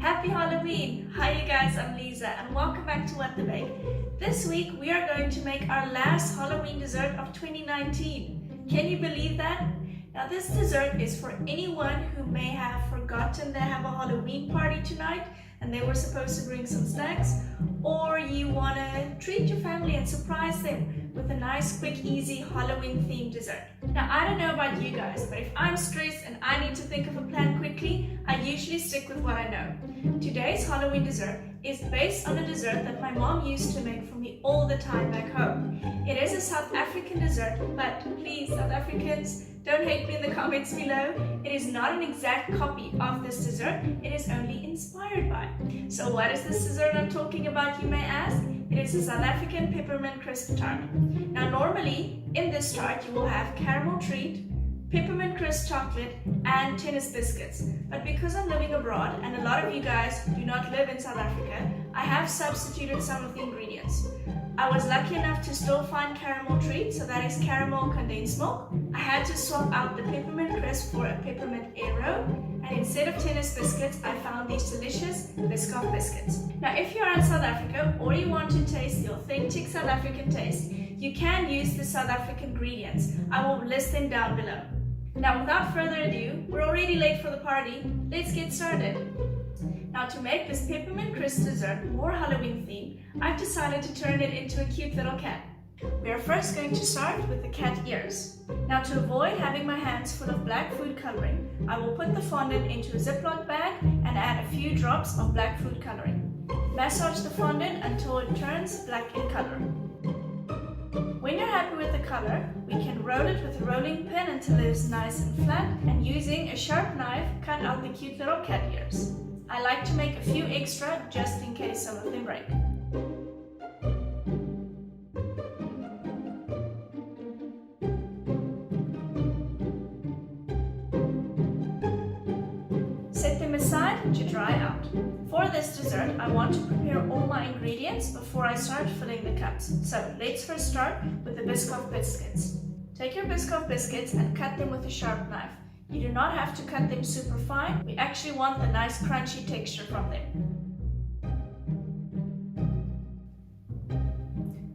Happy Halloween! Hi you guys, I'm Lisa and welcome back to What the Bake. This week we are going to make our last Halloween dessert of 2019. Can you believe that? Now this dessert is for anyone who may have forgotten they have a Halloween party tonight and they were supposed to bring some snacks, or you want to treat your family and surprise them with a nice, quick, easy Halloween themed dessert. Now I don't know about you guys, but if I'm stressed and I need to think of a plan quickly, I usually stick with what I know. Today's Halloween dessert is based on a dessert that my mom used to make for me all the time back home. It is a South African dessert, but please, South Africans, don't hate me in the comments below. It is not an exact copy of this dessert, it is only inspired by. So what is this dessert I'm talking about, you may ask? It is a South African peppermint crisp tart. Now normally, in this tart you will have caramel treat, peppermint crisp chocolate, and tennis biscuits. But because I'm living abroad and a lot of you guys do not live in South Africa, I have substituted some of the ingredients. I was lucky enough to still find caramel treat, so that is caramel condensed milk. I had to swap out the peppermint crisp for a peppermint Aero, and instead of tennis biscuits, I found these delicious Biscoff biscuits. Now if you are in South Africa or you want to taste the authentic South African taste, you can use the South African ingredients. I will list them down below. Now without further ado, we're already late for the party, let's get started. Now to make this peppermint crisp dessert more Halloween themed, I've decided to turn it into a cute little cat. We are first going to start with the cat ears. Now to avoid having my hands full of black food coloring, I will put the fondant into a Ziploc bag and add a few drops of black food coloring. Massage the fondant until it turns black in color. When you're happy with the color, we can roll it with a rolling pin until it is nice and flat, and using a sharp knife, cut out the cute little cat ears. I like to make a few extra just in case some of them break. Set them aside to dry out. For this dessert, I want to prepare all my ingredients before I start filling the cups. So let's first start with the Biscoff biscuits. Take your Biscoff biscuits and cut them with a sharp knife. You do not have to cut them super fine. We actually want the nice crunchy texture from them.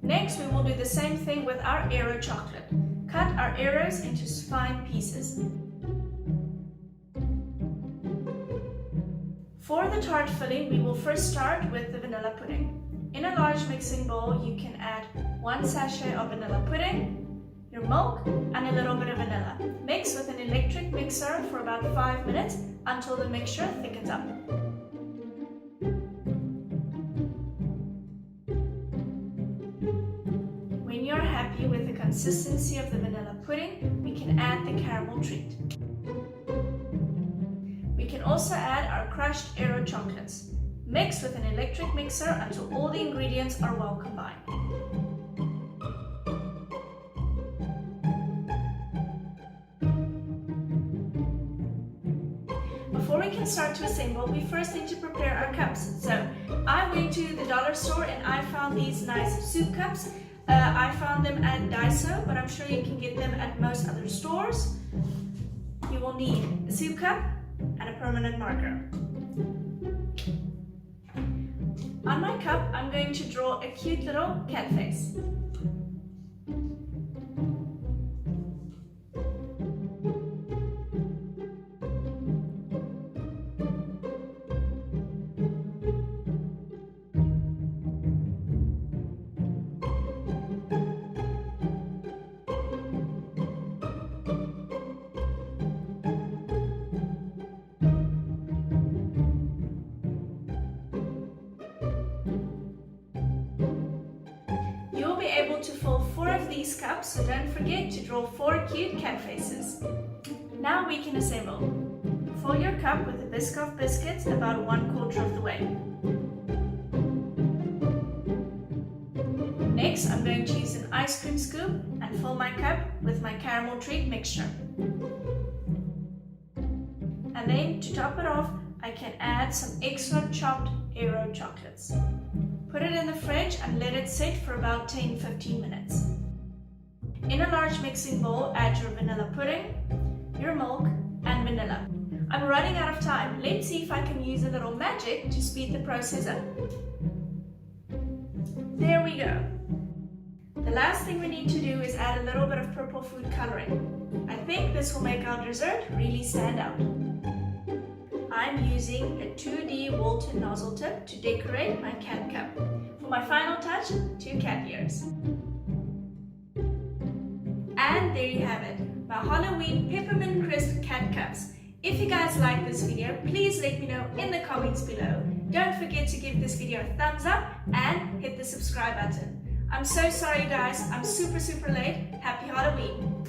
Next, we will do the same thing with our Aero chocolate. Cut our Aeros into fine pieces. For the tart filling, we will first start with the vanilla pudding. In a large mixing bowl, you can add 1 sachet of vanilla pudding, your milk, and a little bit of vanilla. Mix with an electric mixer for about 5 minutes until the mixture thickens up. When you're happy with the consistency of the vanilla pudding, we can add the caramel treat. We can also add our crushed Aero chocolates. Mix with an electric mixer until all the ingredients are well combined. Before we can start to assemble, we first need to prepare our cups. So I went to the dollar store and I found these nice soup cups. I found them at Daiso, but I'm sure you can get them at most other stores. You will need a soup cup and a permanent marker. On my cup, I'm going to draw a cute little cat face. You'll be able to fill 4 of these cups, so don't forget to draw 4 cute cat faces. Now we can assemble. Fill your cup with the Biscoff biscuits about 1/4 of the way. Next, I'm going to use an ice cream scoop and fill my cup with my caramel treat mixture. And then to top it off, I can add some extra chopped Aero chocolates. Put it in the fridge and let it sit for about 10-15 minutes. In a large mixing bowl, add your vanilla pudding, your milk, and vanilla. I'm running out of time. Let's see if I can use a little magic to speed the process up. There we go. The last thing we need to do is add a little bit of purple food coloring. I think this will make our dessert really stand out. I'm using a 2D Walton nozzle tip to decorate my cat cup. For my final touch, 2 cat ears. And there you have it, my Halloween Peppermint Crisp cat cups. If you guys like this video, please let me know in the comments below. Don't forget to give this video a thumbs up and hit the subscribe button. I'm so sorry guys, I'm super late. Happy Halloween!